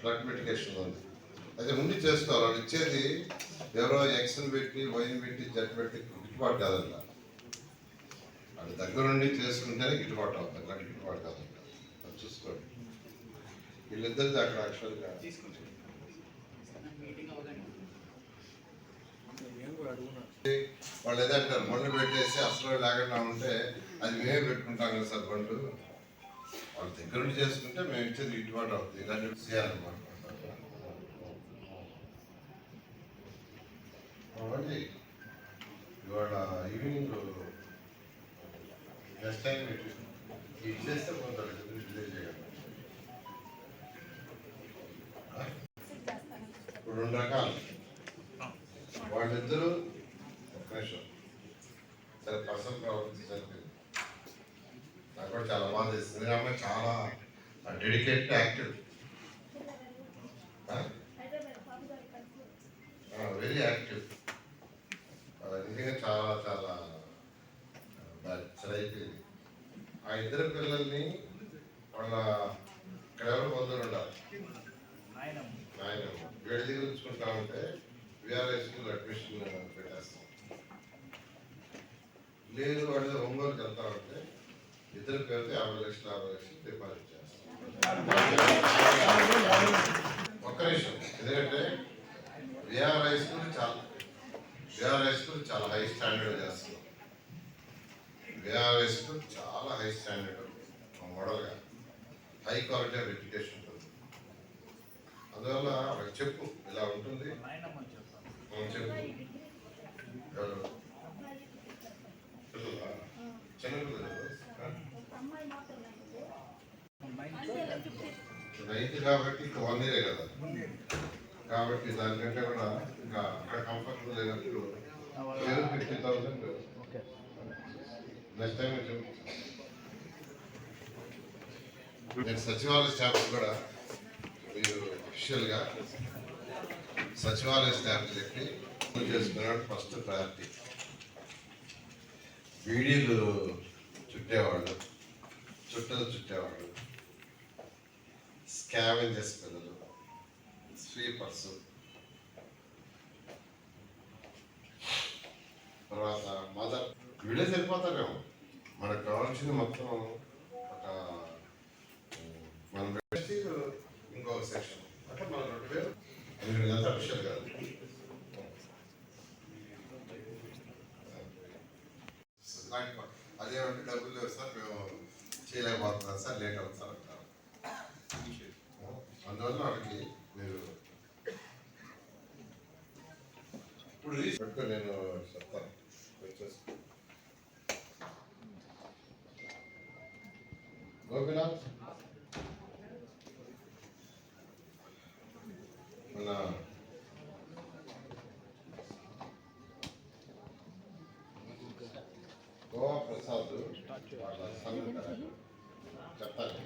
Flood mitigation ఉంది. అయితే ఉండి చేసుకోవాలి. వాళ్ళు ఇచ్చేది ఎవరో ఎక్స్ని పెట్టి వైన్ పెట్టి జట్ పెట్టి గిట్టుబాటు కాదంట. అది దగ్గరుండి చేసుకుంటేనే గిట్టుబాటు అవుతుంది, అట్లా గిట్టుబాటు కాదంట. అది చూసుకోండి. వీళ్ళిద్దరిది అక్కడ యాక్చువల్గా వాళ్ళు ఏదంటారు, బండ్లు పెట్టేసి అసలు లేకుండా ఉంటే అది మేమే పెట్టుకుంటాం కదా సార్ బండ్లు. వాళ్ళ దగ్గర నుండి చేసుకుంటే మేము ఇచ్చేది గిట్టుబాటు అవుతుంది. ఇలాంటివి చేయాలన్నమాట. ఇవాళ ఈవినింగ్ నెక్స్ట్ టైం ఇచ్చేస్తే కొంత డిలే చేయాలి. ఇప్పుడు 2 రకాలు వాళ్ళిద్దరూ ఒక నిమిషం సరే పర్సనల్ ప్రవర్తించి సరిపోయింది. నాకు కూడా చాలా బాధ చేస్తుంది. అమ్మాయి చాలా డెడికేటెడ్ యాక్టివ్, వెరీ యాక్టివ్. నిజంగా చాలా చాలా అయిపోయింది. ఆ ఇద్దరు పిల్లల్ని వాళ్ళ ఇక్కడ ఎవరు బంధువులు ఉండాలి, ఆయన 7 దగ్గర ఉంచుకుంటా ఉంటే విఆర్ఐ స్కూల్ అడ్మిషన్ పెట్టేస్తాం. లేదు వాళ్ళు ఒంగోలుకి వెళ్తా ఉంటే ఇద్దరు పేరుతో 50 లక్షలు 60 లక్షలు డిపాజిట్ చేస్తాం. ఒక్క నిమిషం, ఎందుకంటే విఆర్ఐ స్కూల్ చాలా హై స్టాండర్డ్ చేస్తున్నాం. విఆర్ఐ స్కూల్ చాలా హై స్టాండర్డ్ మోడల్గా హై క్వాలిటీ ఆఫ్ ఎడ్యుకేషన్ ఉంటుంది. అందువల్ల వాళ్ళకి చెప్పు ఇలా ఉంటుంది, చెప్పు. రైతు కాబట్టి ఇంకా 1 ఇయరే కదా, కాబట్టి దానికంటే కూడా ఇంకా అక్కడ కంఫర్టబుల్ అయినప్పుడు 50,000 నెక్స్ట్ టైం చెప్పు. నేను సచివాలయ స్టాఫ్ కూడా మీరు అఫీషియల్గా సచివాలయ స్టాఫ్ చెప్పి చేసుకున్నాడు. ఫస్ట్ ప్రయారిటీ బీడీలు చుట్టేవాళ్ళు, చుట్టేవాళ్ళు, స్కావెంజర్స్ పిల్లలు, స్వీపర్స్, తర్వాత మదర్, వీళ్ళే సరిపోతారేమో. మనకు కావాల్సింది మొత్తం ఒక మనం పెట్టి ఇంకొక సెక్షన్ అంటే మన 2,000 ఎంత అఫీషియల్ కాదు. అదేమంటే డబ్బులు లేవు సార్, మేము చేయలేకపోతున్నాం సార్, లేట్ అవుతుంది సార్ అంటారు. అందువల్ల వాళ్ళకి మీరు ఇప్పుడు పెట్టుకో, నేను చెప్తాను. గోపినాథ్ మన గోవా ప్రసాద్ వాళ్ళ చెప్తాను.